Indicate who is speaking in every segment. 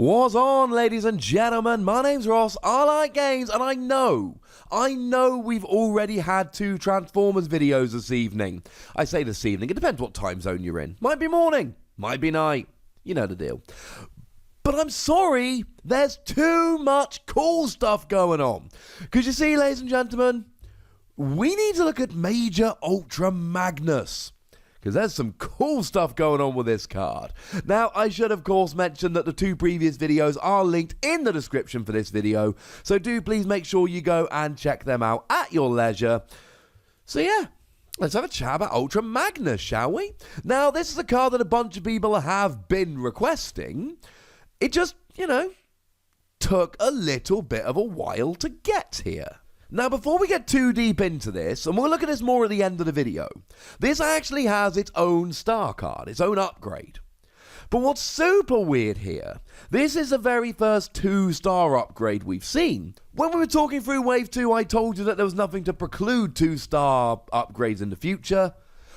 Speaker 1: What's on, ladies and gentlemen? My name's Ross, I like games, and I know we've already had 2 Transformers videos this evening. I say this evening, it depends what time zone you're in. Might be morning, might be night, you know the deal. But I'm sorry, there's too much cool stuff going on. Because you see, ladies and gentlemen, we need to look at Major Ultra Magnus. Because there's some cool stuff going on with this card. Now, I should of course mention that the 2 previous videos are linked in the description for this video, so do please make sure you go and check them out at your leisure. So yeah, let's have a chat about Ultra Magnus, shall we? Now, this is a card that a bunch of people have been requesting. It just, took a little bit of a while to get here. Now, before we get too deep into this, and we'll look at this more at the end of the video, this actually has its own star card, its own upgrade. But what's super weird here, this is the very first 2-star upgrade we've seen. When we were talking through Wave 2, I told you that there was nothing to preclude 2-star upgrades in the future.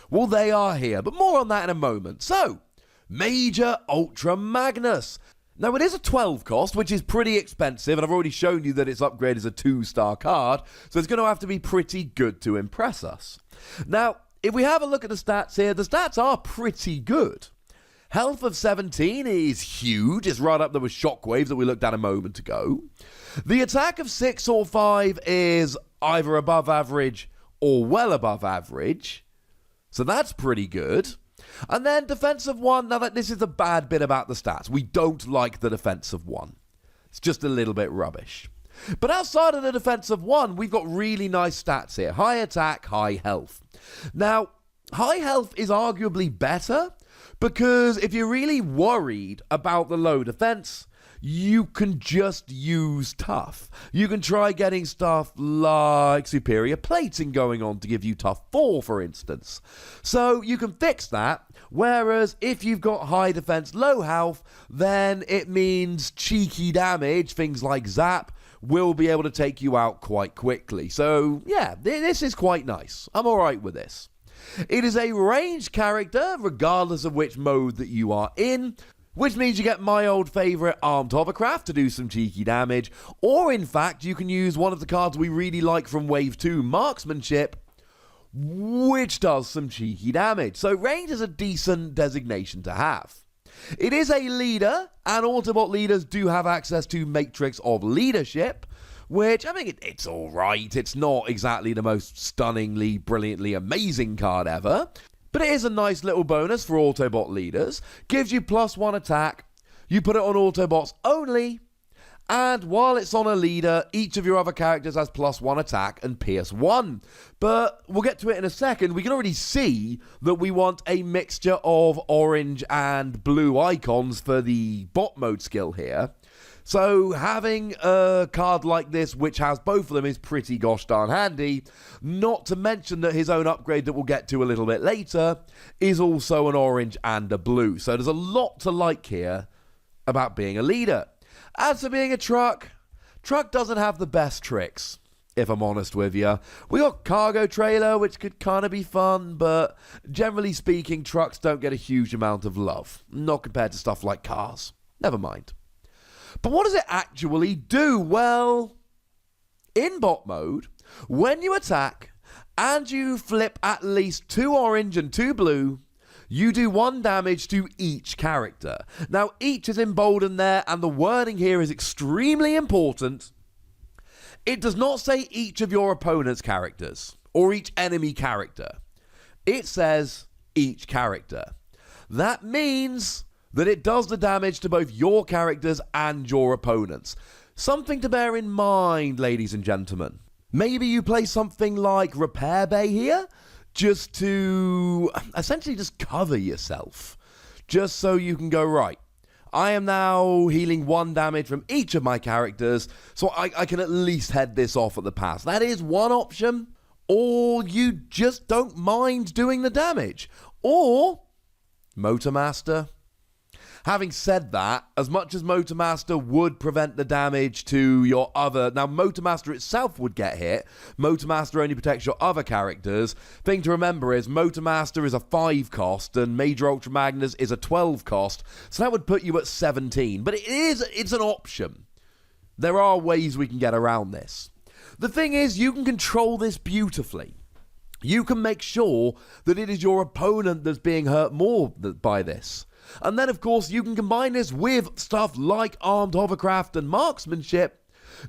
Speaker 1: Well, they are here, but more on that in a moment. So, Major Ultra Magnus. Now, it is a 12 cost, which is pretty expensive, and I've already shown you that its upgrade is a 2-star card, so it's going to have to be pretty good to impress us. Now, if we have a look at the stats here, the stats are pretty good. Health of 17 is huge. It's right up there with Shockwave that we looked at a moment ago. The attack of 6 or 5 is either above average or well above average, so that's pretty good. And then defensive 1, now that this is the bad bit about the stats. We don't like the defensive 1. It's just a little bit rubbish. But outside of the defensive 1, we've got really nice stats here. High attack, high health. Now, high health is arguably better because if you're really worried about the low defense, you can just use tough. You can try getting stuff like superior plating going on to give you tough 4, for instance. So you can fix that, whereas if you've got high defense, low health, then it means cheeky damage, things like zap, will be able to take you out quite quickly. So yeah, this is quite nice. I'm alright with this. It is a ranged character, regardless of which mode that you are in, which means you get my old favourite Armed Hovercraft to do some cheeky damage, or in fact, you can use one of the cards we really like from Wave 2, Marksmanship, which does some cheeky damage. So range is a decent designation to have. It is a leader, and Autobot leaders do have access to Matrix of Leadership, which, I mean, it's alright. It's not exactly the most stunningly, brilliantly amazing card ever, but it is a nice little bonus for Autobot leaders. Gives you +1 attack. You put it on Autobots only. And while it's on a leader, each of your other characters has +1 attack and Pierce 1. But we'll get to it in a second. We can already see that we want a mixture of orange and blue icons for the bot mode skill here. So having a card like this, which has both of them, is pretty gosh darn handy. Not to mention that his own upgrade that we'll get to a little bit later is also an orange and a blue. So there's a lot to like here about being a leader. As for being a truck doesn't have the best tricks, if I'm honest with you. We got cargo trailer, which could kind of be fun, but generally speaking, trucks don't get a huge amount of love. Not compared to stuff like cars. Never mind. But what does it actually do? Well, in bot mode, when you attack and you flip at least 2 orange and 2 blue, you do 1 damage to each character. Now, each is emboldened there, and the wording here is extremely important. It does not say each of your opponent's characters or each enemy character. It says each character. That means that it does the damage to both your characters and your opponents. Something to bear in mind, ladies and gentlemen. Maybe you play something like Repair Bay here, just to essentially just cover yourself. Just so you can go, right, I am now healing 1 damage from each of my characters, so I can at least head this off at the pass. That is one option. Or you just don't mind doing the damage. Or Motormaster. Having said that, as much as Motormaster would prevent the damage to your other... Now, Motormaster itself would get hit. Motormaster only protects your other characters. Thing to remember is Motormaster is a 5 cost and Major Ultra Magnus is a 12 cost. So that would put you at 17. But it's an option. There are ways we can get around this. The thing is, you can control this beautifully. You can make sure that it is your opponent that's being hurt more by this. And then, of course, you can combine this with stuff like armed hovercraft and marksmanship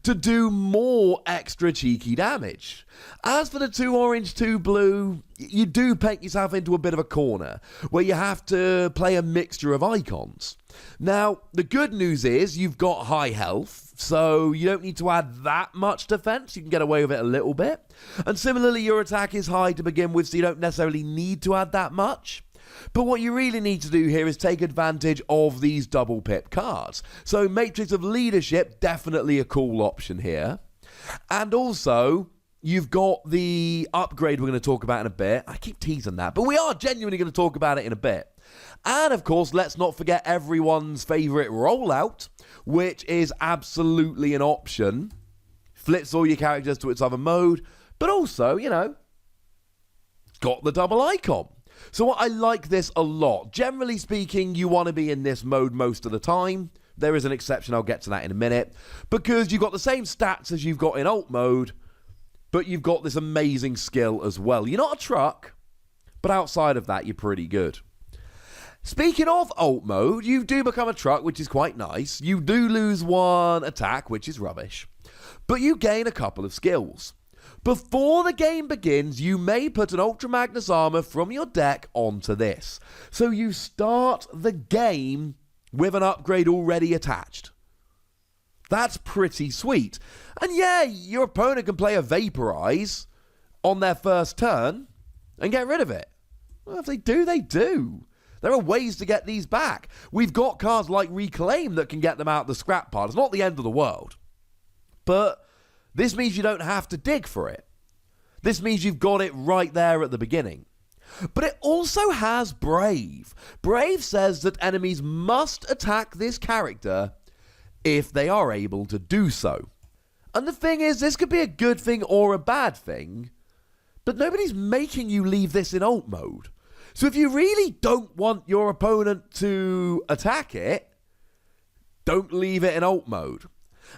Speaker 1: to do more extra cheeky damage. As for the 2 orange, 2 blue, you do paint yourself into a bit of a corner where you have to play a mixture of icons. Now, the good news is you've got high health, so you don't need to add that much defense. You can get away with it a little bit. And similarly, your attack is high to begin with, so you don't necessarily need to add that much. But what you really need to do here is take advantage of these double pip cards. So Matrix of Leadership, definitely a cool option here. And also, you've got the upgrade we're going to talk about in a bit. I keep teasing that, but we are genuinely going to talk about it in a bit. And of course, let's not forget everyone's favourite rollout, which is absolutely an option. Flips all your characters to its other mode, but also, you know, got the double icon. So I like this a lot. Generally speaking, you want to be in this mode most of the time. There is an exception, I'll get to that in a minute. Because you've got the same stats as you've got in alt mode, but you've got this amazing skill as well. You're not a truck, but outside of that, you're pretty good. Speaking of alt mode, you do become a truck, which is quite nice. You do lose 1 attack, which is rubbish. But you gain a couple of skills. Before the game begins, you may put an Ultra Magnus armor from your deck onto this. So you start the game with an upgrade already attached. That's pretty sweet. And yeah, your opponent can play a Vaporize on their first turn and get rid of it. Well, if they do, they do. There are ways to get these back. We've got cards like Reclaim that can get them out of the scrap pile. It's not the end of the world. But this means you don't have to dig for it. This means you've got it right there at the beginning. But it also has Brave. Brave says that enemies must attack this character if they are able to do so. And the thing is, this could be a good thing or a bad thing, but nobody's making you leave this in alt mode. So if you really don't want your opponent to attack it, don't leave it in alt mode.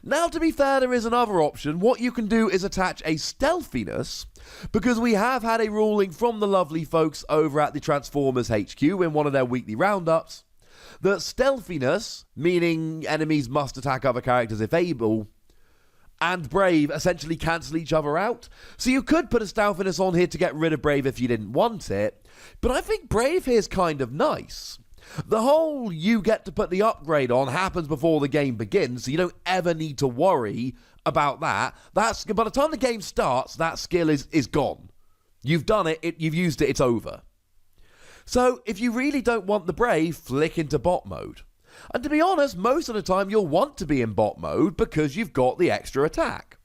Speaker 1: Now, to be fair, there is another option. What you can do is attach a stealthiness, because we have had a ruling from the lovely folks over at the Transformers HQ in one of their weekly roundups that stealthiness, meaning enemies must attack other characters if able, and Brave essentially cancel each other out. So you could put a stealthiness on here to get rid of Brave if you didn't want it, but I think Brave here is kind of nice. The whole you get to put the upgrade on happens before the game begins, so you don't ever need to worry about that. That's by the time the game starts, that skill is gone. You've done it, you've used it, it's over. So if you really don't want the Brave, flick into bot mode. And to be honest, most of the time you'll want to be in bot mode because you've got the extra attack.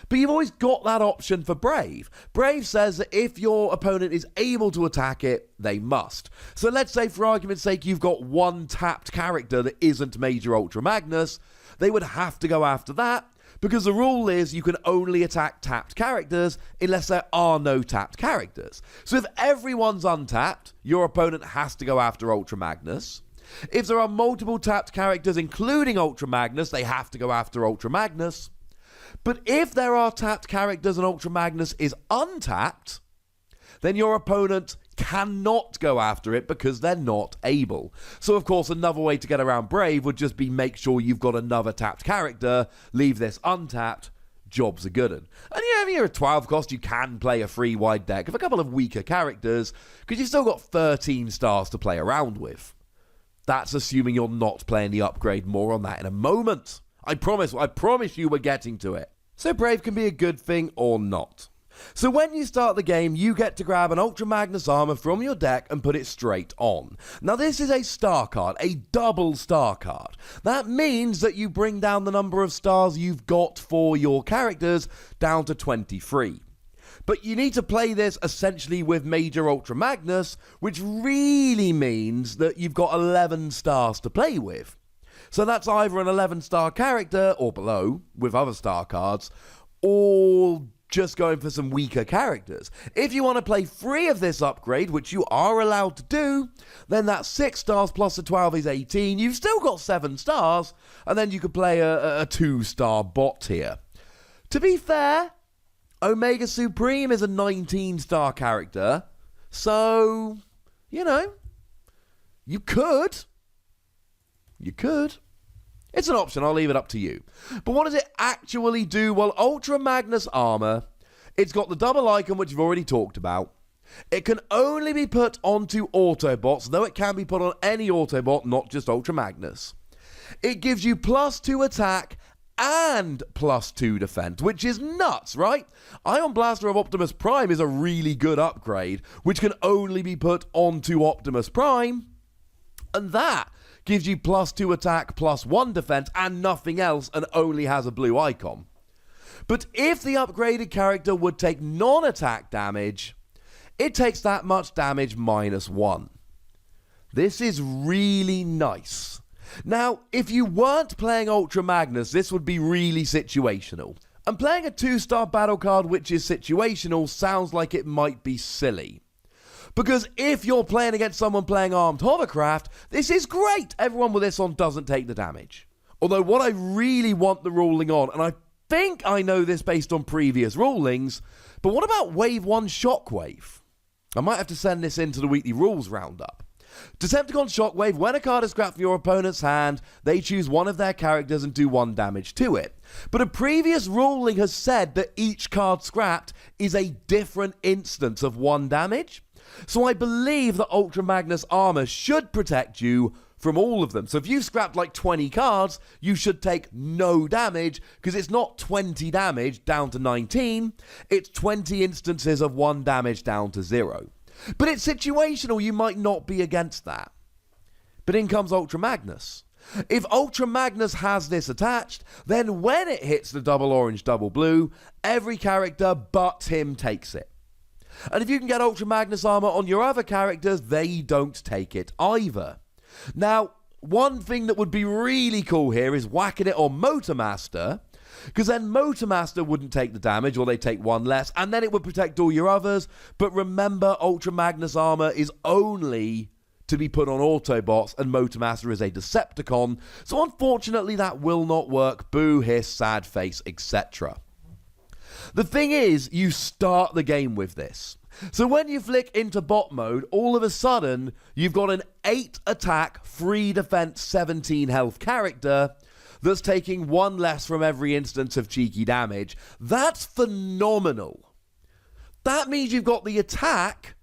Speaker 1: But you've always got that option for Brave. Brave says that if your opponent is able to attack it, they must. So let's say, for argument's sake, you've got 1 tapped character that isn't Major Ultra Magnus. They would have to go after that, because the rule is you can only attack tapped characters unless there are no tapped characters. So if everyone's untapped, your opponent has to go after Ultra Magnus. If there are multiple tapped characters, including Ultra Magnus, they have to go after Ultra Magnus. But if there are tapped characters and Ultra Magnus is untapped, then your opponent cannot go after it because they're not able. So, of course, another way to get around Brave would just be make sure you've got another tapped character, leave this untapped, job's a good one. And yeah, if you're a 12 cost, you can play a free wide deck of a couple of weaker characters because you've still got 13 stars to play around with. That's assuming you're not playing the upgrade. More on that in a moment. I promise you we're getting to it. So Brave can be a good thing or not. So when you start the game, you get to grab an Ultra Magnus armor from your deck and put it straight on. Now this is a star card, a double star card. That means that you bring down the number of stars you've got for your characters down to 23. But you need to play this essentially with Major Ultra Magnus, which really means that you've got 11 stars to play with. So that's either an 11-star character or below, with other star cards, or just going for some weaker characters. If you want to play 3 of this upgrade, which you are allowed to do, then that's 6 stars plus the 12 is 18. You've still got 7 stars, and then you could play a 2-star bot here. To be fair, Omega Supreme is a 19-star character, so, you know, you could. It's an option, I'll leave it up to you. But what does it actually do? Well, Ultra Magnus armor, it's got the double icon, which you've already talked about. It can only be put onto Autobots, though it can be put on any Autobot, not just Ultra Magnus. It gives you +2 attack and +2 defense, which is nuts, right? Ion Blaster of Optimus Prime is a really good upgrade, which can only be put onto Optimus Prime. And that gives you +2 attack, +1 defense, and nothing else, and only has a blue icon. But if the upgraded character would take non-attack damage, it takes that much damage -1. This is really nice. Now, if you weren't playing Ultra Magnus, this would be really situational. And playing a 2-star battle card which is situational sounds like it might be silly. Because if you're playing against someone playing Armed Hovercraft, this is great. Everyone with this on doesn't take the damage. Although what I really want the ruling on, and I think I know this based on previous rulings, but what about Wave 1 Shockwave? I might have to send this into the weekly rules roundup. Decepticon Shockwave, when a card is scrapped from your opponent's hand, they choose one of their characters and do 1 damage to it. But a previous ruling has said that each card scrapped is a different instance of 1 damage. So I believe that Ultra Magnus armor should protect you from all of them. So if you've scrapped like 20 cards, you should take no damage, because it's not 20 damage down to 19, it's 20 instances of 1 damage down to 0. But it's situational, you might not be against that. But in comes Ultra Magnus. If Ultra Magnus has this attached, then when it hits the double orange, double blue, every character but him takes it. And if you can get Ultra Magnus armor on your other characters, they don't take it either. Now, one thing that would be really cool here is whacking it on Motormaster, because then Motormaster wouldn't take the damage, or they take 1 less, and then it would protect all your others. But remember, Ultra Magnus armor is only to be put on Autobots, and Motormaster is a Decepticon, so unfortunately that will not work. Boo, hiss, sad face, etc. The thing is, you start the game with this. So when you flick into bot mode, all of a sudden, you've got an 8 attack, 3 defense, 17 health character that's taking 1 less from every instance of cheeky damage. That's phenomenal. That means you've got the attack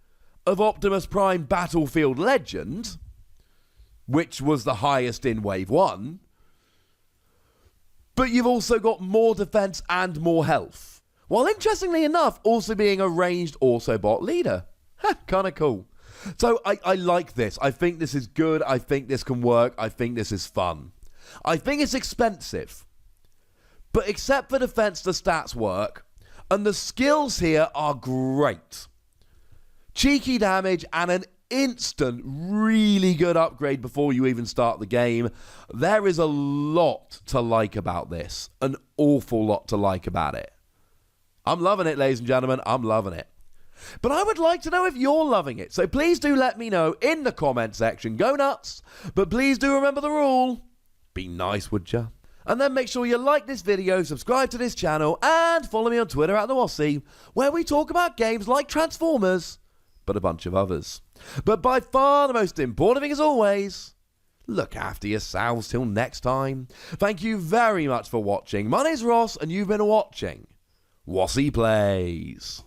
Speaker 1: of Optimus Prime Battlefield Legend, which was the highest in Wave 1, but you've also got more defense and more health. While interestingly enough, also being a ranged Autobot leader. Kind of cool. So I like this. I think this is good. I think this can work. I think this is fun. I think it's expensive. But except for defense, the stats work. And the skills here are great. Cheeky damage and an instant, really good upgrade before you even start the game. There is a lot to like about this. An awful lot to like about it. I'm loving it, ladies and gentlemen. I'm loving it. But I would like to know if you're loving it. So please do let me know in the comment section. Go nuts. But please do remember the rule. Be nice, would ya? And then make sure you like this video, subscribe to this channel, and follow me on Twitter at the Wossy, where we talk about games like Transformers, but a bunch of others. But by far the most important thing, as always, look after yourselves till next time. Thank you very much for watching. My name's Ross, and you've been watching Wossy Plays.